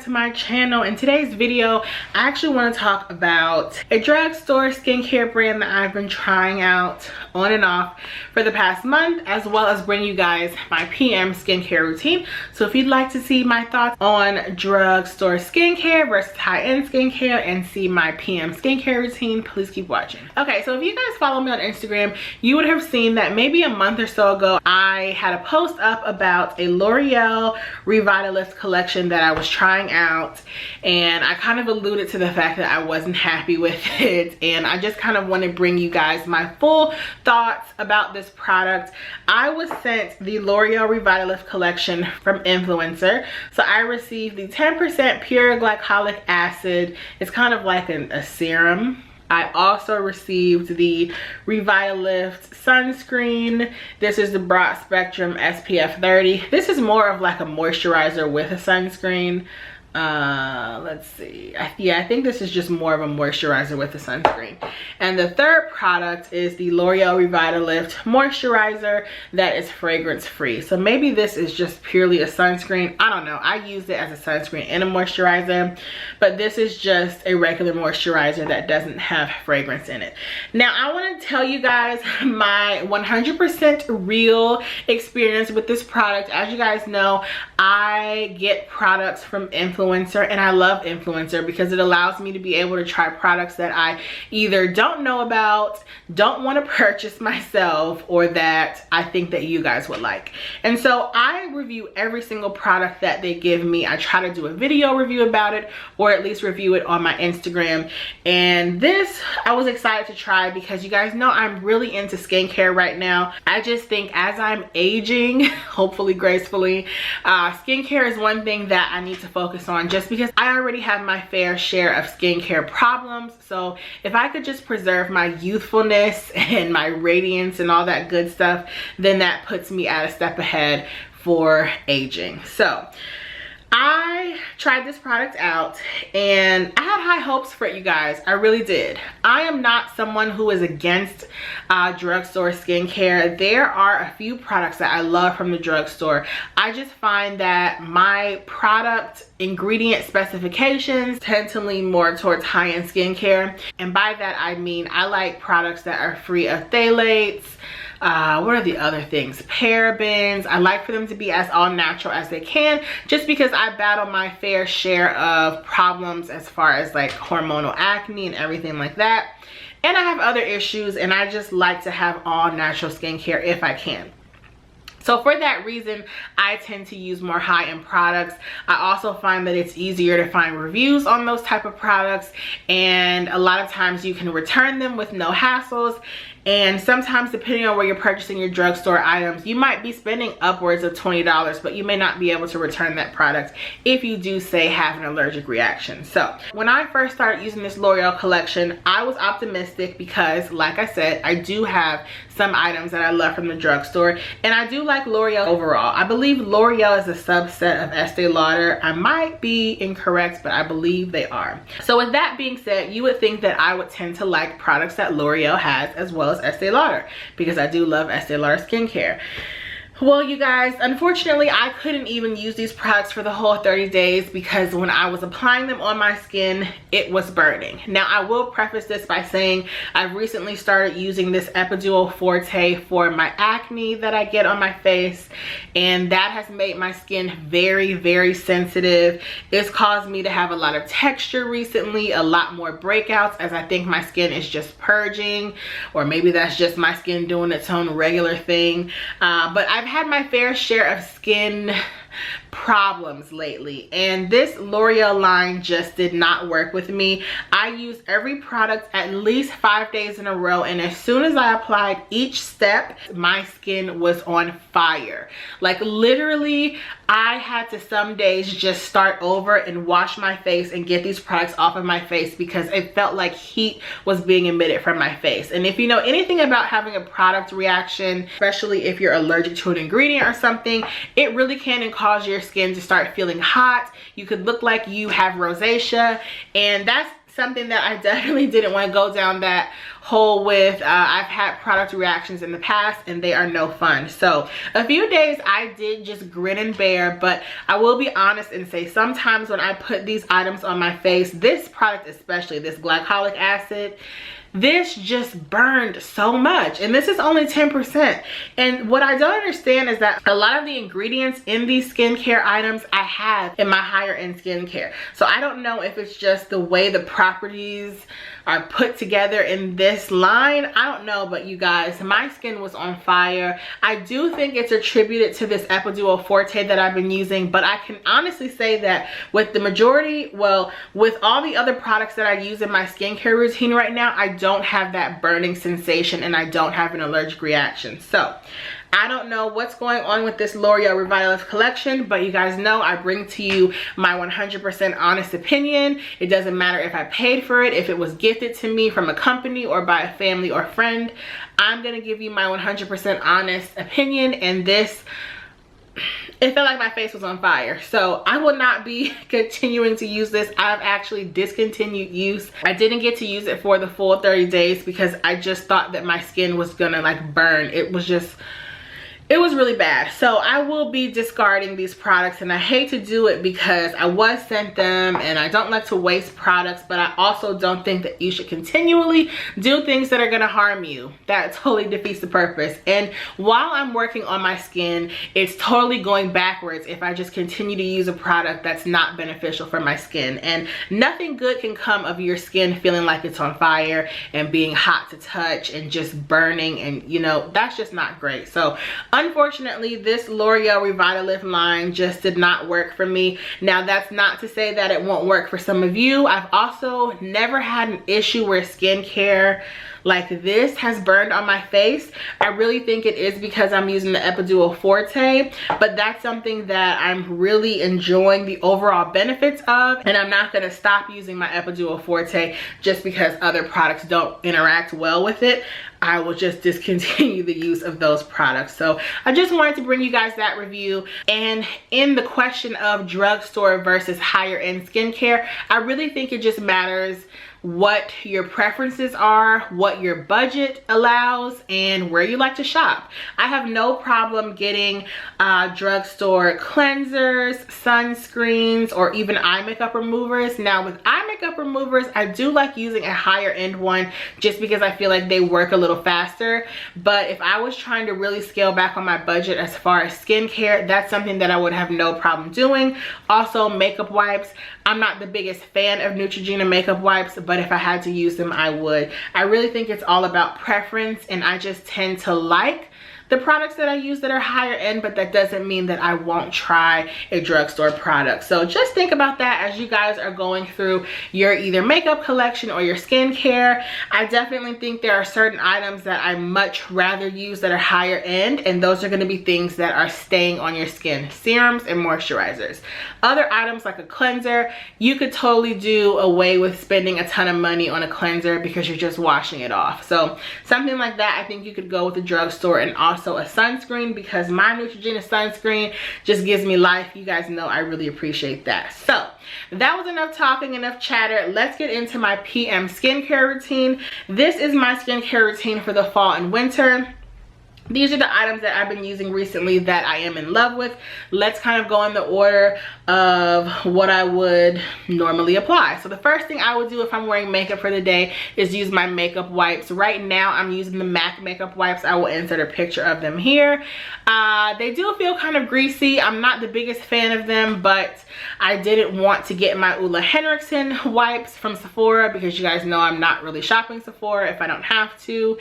back to my channel. In today's video, I actually want to talk about a drugstore skincare brand that I've been trying out on and off for the past month, as well as bring you guys my PM skincare routine. So if you'd like to see my thoughts on drugstore skincare versus high-end skincare and see my PM skincare routine, please keep watching. Okay, so if you guys follow me on Instagram, you would have seen that maybe a month or so ago, I had a post up about a L'Oreal Revitalift collection that I was trying out, and I kind of alluded to the fact that I wasn't happy with it, and I just kind of want to bring you guys my full thoughts about this product. I was sent the L'Oreal Revitalift collection from Influencer, so I received the 10% pure glycolic acid. It's kind of like a serum. I also received the Revitalift sunscreen. This is the broad spectrum SPF 30. This is more of like a moisturizer with a sunscreen. Let's see. Yeah, I think this is just more of a moisturizer with a sunscreen. And the third product is the L'Oreal Revitalift moisturizer that is fragrance free. So maybe this is just purely a sunscreen. I don't know. I use it as a sunscreen and a moisturizer, but this is just a regular moisturizer that doesn't have fragrance in it. Now, I want to tell you guys my 100% real experience with this product. As you guys know, I get products from Influencer, and I love Influencer because it allows me to be able to try products that I either don't know about, don't want to purchase myself, or that I think that you guys would like. And so I review every single product that they give me. I try to do a video review about it, or at least review it on my Instagram. And this I was excited to try because you guys know I'm really into skincare right now. I just think as I'm aging, hopefully gracefully, skincare is one thing that I need to focus on, just because I already have my fair share of skincare problems. So if I could just preserve my youthfulness and my radiance and all that good stuff, then that puts me at a step ahead for aging. So I tried this product out and I had high hopes for it, you guys. I really did. I am not someone who is against drugstore skincare. There are a few products that I love from the drugstore. I just find that my product ingredient specifications tend to lean more towards high-end skincare. And by that I mean I like products that are free of phthalates. What are the other things? Parabens. I like for them to be as all natural as they can, just because I battle my fair share of problems as far as like hormonal acne and everything like that. And I have other issues, and I just like to have all natural skincare if I can. So for that reason, I tend to use more high-end products. I also find that it's easier to find reviews on those type of products, and a lot of times you can return them with no hassles. And sometimes, depending on where you're purchasing your drugstore items, you might be spending upwards of $20, but you may not be able to return that product if you do, say, have an allergic reaction. So when I first started using this L'Oreal collection, I was optimistic because, like I said, I do have some items that I love from the drugstore, and I do like L'Oreal overall. I believe L'Oreal is a subset of Estee Lauder. I might be incorrect, but I believe they are. So with that being said, you would think that I would tend to like products that L'Oreal has as well as Estee Lauder, because I do love Estee Lauder skincare. Well, you guys, unfortunately, I couldn't even use these products for the whole 30 days because when I was applying them on my skin, it was burning. Now, I will preface this by saying I've recently started using this Epiduo Forte for my acne that I get on my face, and that has made my skin very, very sensitive. It's caused me to have a lot of texture recently, a lot more breakouts, as I think my skin is just purging, or maybe that's just my skin doing its own regular thing. But I've had my fair share of skin problems lately, and this L'Oreal line just did not work with me. I used every product at least 5 days in a row, and as soon as I applied each step, my skin was on fire. Like literally, I had to some days just start over and wash my face and get these products off of my face because it felt like heat was being emitted from my face. And if you know anything about having a product reaction, especially if you're allergic to an ingredient or something, it really can cause your skin to start feeling hot. You could look like you have rosacea, and that's something that I definitely didn't want to go down that hole with. I've had product reactions in the past and they are no fun. So a few days I did just grin and bear, but I will be honest and say sometimes when I put these items on my face, this product especially, this glycolic acid, this just burned so much, and this is only 10%. And what I don't understand is that a lot of the ingredients in these skincare items I have in my higher end skincare. So I don't know if it's just the way the properties are put together in this line. I don't know, but you guys, my skin was on fire. I do think it's attributed to this Epiduo Forte that I've been using, but I can honestly say that with the majority, well, with all the other products that I use in my skincare routine right now, I don't have that burning sensation and I don't have an allergic reaction. So I don't know what's going on with this L'Oreal Revitalift collection, but you guys know I bring to you my 100% honest opinion. It doesn't matter if I paid for it, if it was gifted to me from a company or by a family or friend. I'm gonna give you my 100% honest opinion, and this, it felt like my face was on fire. So I will not be continuing to use this. I've actually discontinued use. I didn't get to use it for the full 30 days because I just thought that my skin was gonna like burn. It was really bad. So I will be discarding these products, and I hate to do it because I was sent them and I don't like to waste products, but I also don't think that you should continually do things that are gonna harm you. That totally defeats the purpose. And while I'm working on my skin, it's totally going backwards if I just continue to use a product that's not beneficial for my skin. And nothing good can come of your skin feeling like it's on fire and being hot to touch and just burning, and you know, that's just not great. So unfortunately, this L'Oreal Revitalift line just did not work for me. Now, that's not to say that it won't work for some of you. I've also never had an issue where skincare like this has burned on my face. I really think it is because I'm using the Epiduo Forte, but that's something that I'm really enjoying the overall benefits of, and I'm not going to stop using my Epiduo Forte just because other products don't interact well with it. I will just discontinue the use of those products. So I just wanted to bring you guys that review. And in the question of drugstore versus higher end skincare, I really think it just matters what your preferences are, what your budget allows, and where you like to shop. I have no problem getting drugstore cleansers, sunscreens, or even eye makeup removers. Now with eye makeup removers, I do like using a higher end one just because I feel like they work a little faster. But if I was trying to really scale back on my budget as far as skincare, that's something that I would have no problem doing. Also, makeup wipes. I'm not the biggest fan of Neutrogena makeup wipes, but if I had to use them, I would. I really think it's all about preference, and I just tend to like the products that I use that are higher end, but that doesn't mean that I won't try a drugstore product. So just think about that as you guys are going through your either makeup collection or your skincare. I definitely think there are certain items that I much rather use that are higher end, and those are going to be things that are staying on your skin, serums and moisturizers. Other items like a cleanser, you could totally do away with spending a ton of money on a cleanser because you're just washing it off. So something like that, I think you could go with the drugstore. And also a sunscreen, because my Neutrogena sunscreen just gives me life. You guys know I really appreciate that. So that was enough talking, enough chatter. Let's get into my PM skincare routine. This is my skincare routine for the fall and winter. These are the items that I've been using recently that I am in love with. Let's kind of go in the order of what I would normally apply. So the first thing I would do if I'm wearing makeup for the day is use my makeup wipes. Right now I'm using the MAC makeup wipes. I will insert a picture of them here. They do feel kind of greasy. I'm not the biggest fan of them, but I didn't want to get my Ulla Henriksen wipes from Sephora because you guys know I'm not really shopping Sephora if I don't have to.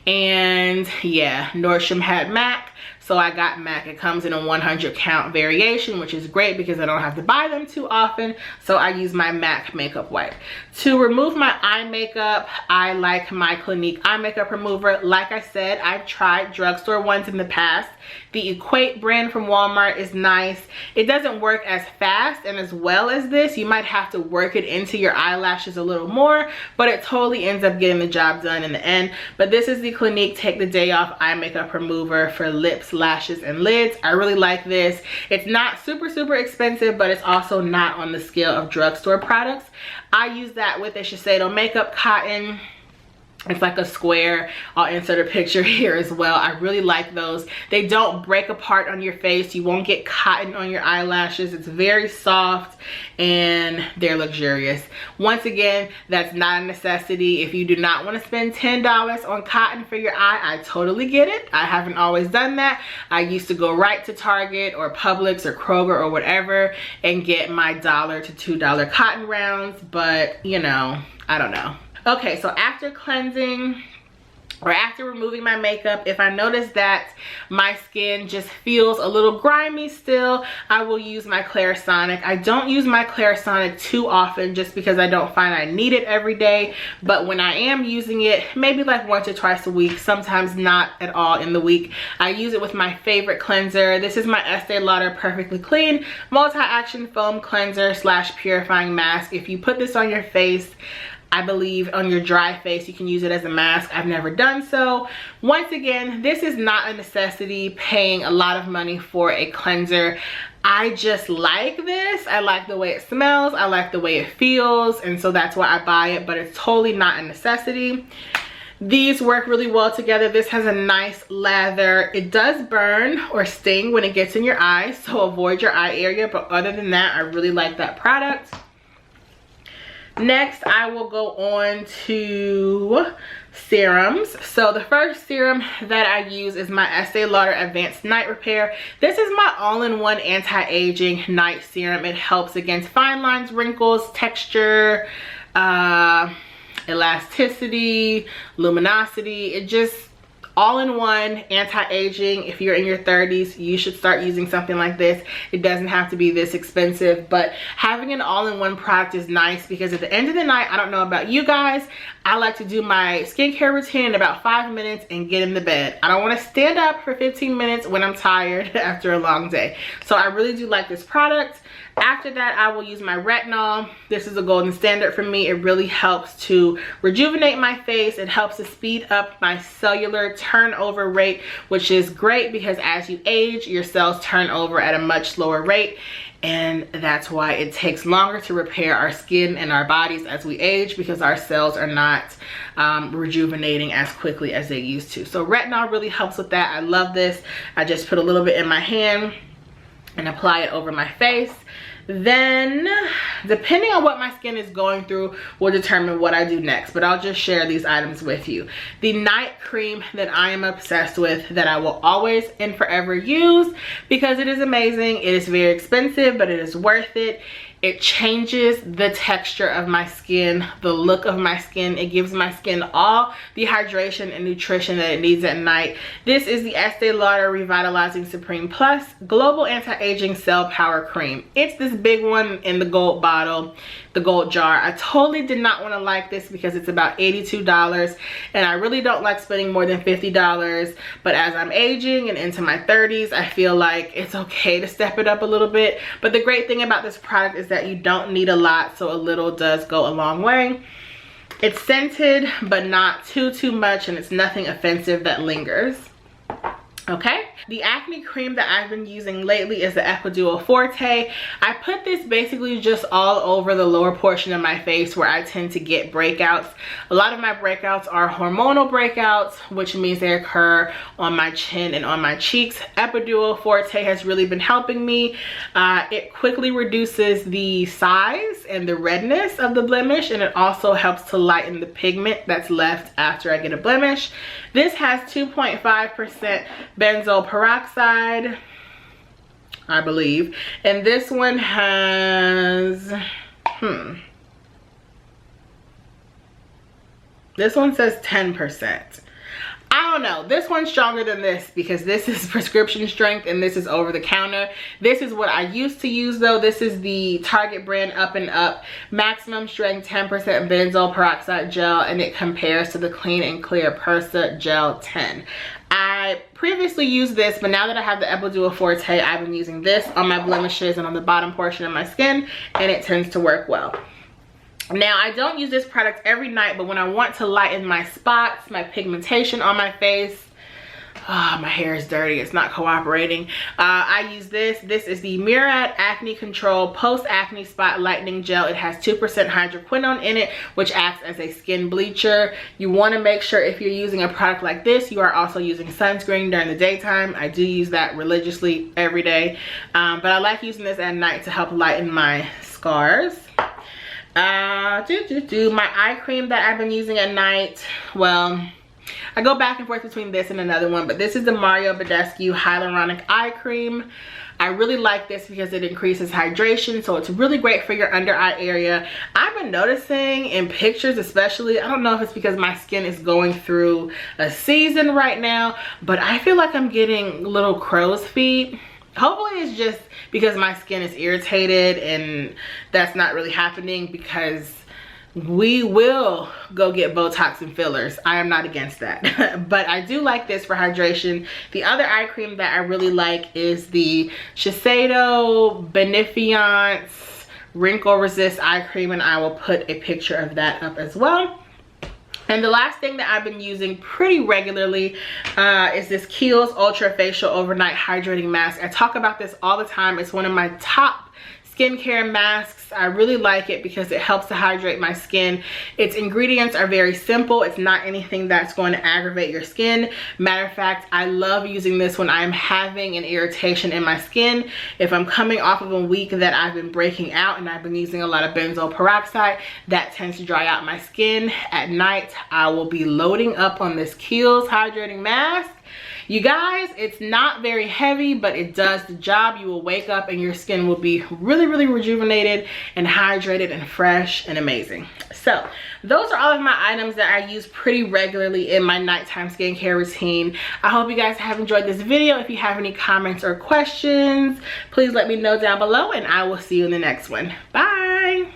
And yeah, Nordstrom had MAC, so I got MAC. It comes in a 100 count variation, which is great because I don't have to buy them too often. So I use my MAC makeup wipe. To remove my eye makeup, I like my Clinique eye makeup remover. Like I said, I've tried drugstore ones in the past. The Equate brand from Walmart is nice. It doesn't work as fast and as well as this. You might have to work it into your eyelashes a little more, but it totally ends up getting the job done in the end. But this is the Clinique Take the Day Off eye makeup remover for lips, lashes, and lids. I really like this. It's not super expensive, but it's also not on the scale of drugstore products. I use that with a Shiseido makeup cotton. It's like a square. I'll insert a picture here as well. I really like those. They don't break apart on your face. You won't get cotton on your eyelashes. It's very soft and they're luxurious. Once again, that's not a necessity. If you do not want to spend $10 on cotton for your eye, I totally get it. I haven't always done that. I used to go right to Target or Publix or Kroger or whatever and get my $1 to $2 cotton rounds, but you know, I don't know. Okay, so after cleansing or after removing my makeup, if I notice that my skin just feels a little grimy still, I will use my Clarisonic. I don't use my Clarisonic too often just because I don't find I need it every day, but when I am using it, maybe like once or twice a week, sometimes not at all in the week, I use it with my favorite cleanser. This is my Estee Lauder Perfectly Clean Multi-Action Foam Cleanser / Purifying Mask. If you put this on your face, I believe on your dry face, you can use it as a mask. I've never done so. Once again, this is not a necessity, paying a lot of money for a cleanser. I just like this. I like the way it smells. I like the way it feels. And so that's why I buy it, but it's totally not a necessity. These work really well together. This has a nice lather. It does burn or sting when it gets in your eyes, so avoid your eye area. But other than that, I really like that product. Next, I will go on to serums. So the first serum that I use is my Estee Lauder Advanced Night Repair. This is my all-in-one anti-aging night serum. It helps against fine lines, wrinkles, texture, elasticity, luminosity. It just all-in-one anti-aging. If you're in your 30s, you should start using something like this. It doesn't have to be this expensive, but having an all-in-one product is nice because at the end of the night, I don't know about you guys, I like to do my skincare routine in about 5 minutes and get in the bed. I don't want to stand up for 15 minutes when I'm tired after a long day. So I really do like this product. After that, I will use my retinol. This is a golden standard for me. It really helps to rejuvenate my face. It helps to speed up my cellular turnover rate, which is great because as you age, your cells turn over at a much slower rate. And that's why it takes longer to repair our skin and our bodies as we age, because our cells are not rejuvenating as quickly as they used to. So retinol really helps with that. I love this. I just put a little bit in my hand and apply it over my face. Then, depending on what my skin is going through will determine what I do next, but I'll just share these items with you. The night cream that I am obsessed with, that I will always and forever use because it is amazing. It is very expensive, but it is worth it. It changes the texture of my skin, the look of my skin. It gives my skin all the hydration and nutrition that it needs at night. This is the Estee Lauder Revitalizing Supreme Plus Global Anti-Aging Cell Power Cream. It's this big one in the gold bottle, the gold jar. I totally did not want to like this because it's about $82 and I really don't like spending more than $50. But as I'm aging and into my 30s, I feel like it's okay to step it up a little bit. But the great thing about this product is that you don't need a lot, so a little does go a long way. It's scented, but not too much, and it's nothing offensive that lingers. Okay, the acne cream that I've been using lately is the Epiduo Forte. I put this basically just all over the lower portion of my face where I tend to get breakouts. A lot of my breakouts are hormonal breakouts, which means they occur on my chin and on my cheeks. Epiduo Forte has really been helping me. It quickly reduces the size and the redness of the blemish, and it also helps to lighten the pigment that's left after I get a blemish. This has 2.5% benzoyl peroxide, I believe, and this one has this one says 10%. I don't know, this one's stronger than this because this is prescription strength and this is over the counter. This is what I used to use though. This is the Target brand Up and Up maximum strength 10% benzoyl peroxide gel, and it compares to the Clean and Clear Persa Gel 10. I previously used this, but now that I have the Epiduo Forte, I've been using this on my blemishes and on the bottom portion of my skin, and it tends to work well. Now, I don't use this product every night, but when I want to lighten my spots, my pigmentation on my face, Oh, my hair is dirty. It's not cooperating. I use this. This is the Murad Acne Control Post Acne Spot Lightening Gel. It has 2% hydroquinone in it, which acts as a skin bleacher. You want to make sure if you're using a product like this, you are also using sunscreen during the daytime. I do use that religiously every day. But I like using this at night to help lighten my scars. My eye cream that I've been using at night, well, I go back and forth between this and another one, but this is the Mario Badescu Hyaluronic Eye Cream. I really like this because it increases hydration, so it's really great for your under eye area. I've been noticing in pictures especially, I don't know if it's because my skin is going through a season right now, but I feel like I'm getting little crow's feet. Hopefully it's just because my skin is irritated and that's not really happening, because we will go get Botox and fillers. I am not against that. But I do like this for hydration. The other eye cream that I really like is the Shiseido Benefiance Wrinkle Resist Eye Cream, and I will put a picture of that up as well. And the last thing that I've been using pretty regularly is this Kiehl's Ultra Facial Overnight Hydrating Mask. I talk about this all the time. It's one of my top skincare masks. I really like it because it helps to hydrate my skin. Its ingredients are very simple. It's not anything that's going to aggravate your skin. Matter of fact, I love using this when I'm having an irritation in my skin. If I'm coming off of a week that I've been breaking out and I've been using a lot of benzoyl peroxide, that tends to dry out my skin. At night, I will be loading up on this Kiehl's hydrating mask. You guys, it's not very heavy, but it does the job. You will wake up and your skin will be really, really rejuvenated and hydrated and fresh and amazing. So those are all of my items that I use pretty regularly in my nighttime skincare routine. I hope you guys have enjoyed this video. If you have any comments or questions, please let me know down below, and I will see you in the next one. Bye.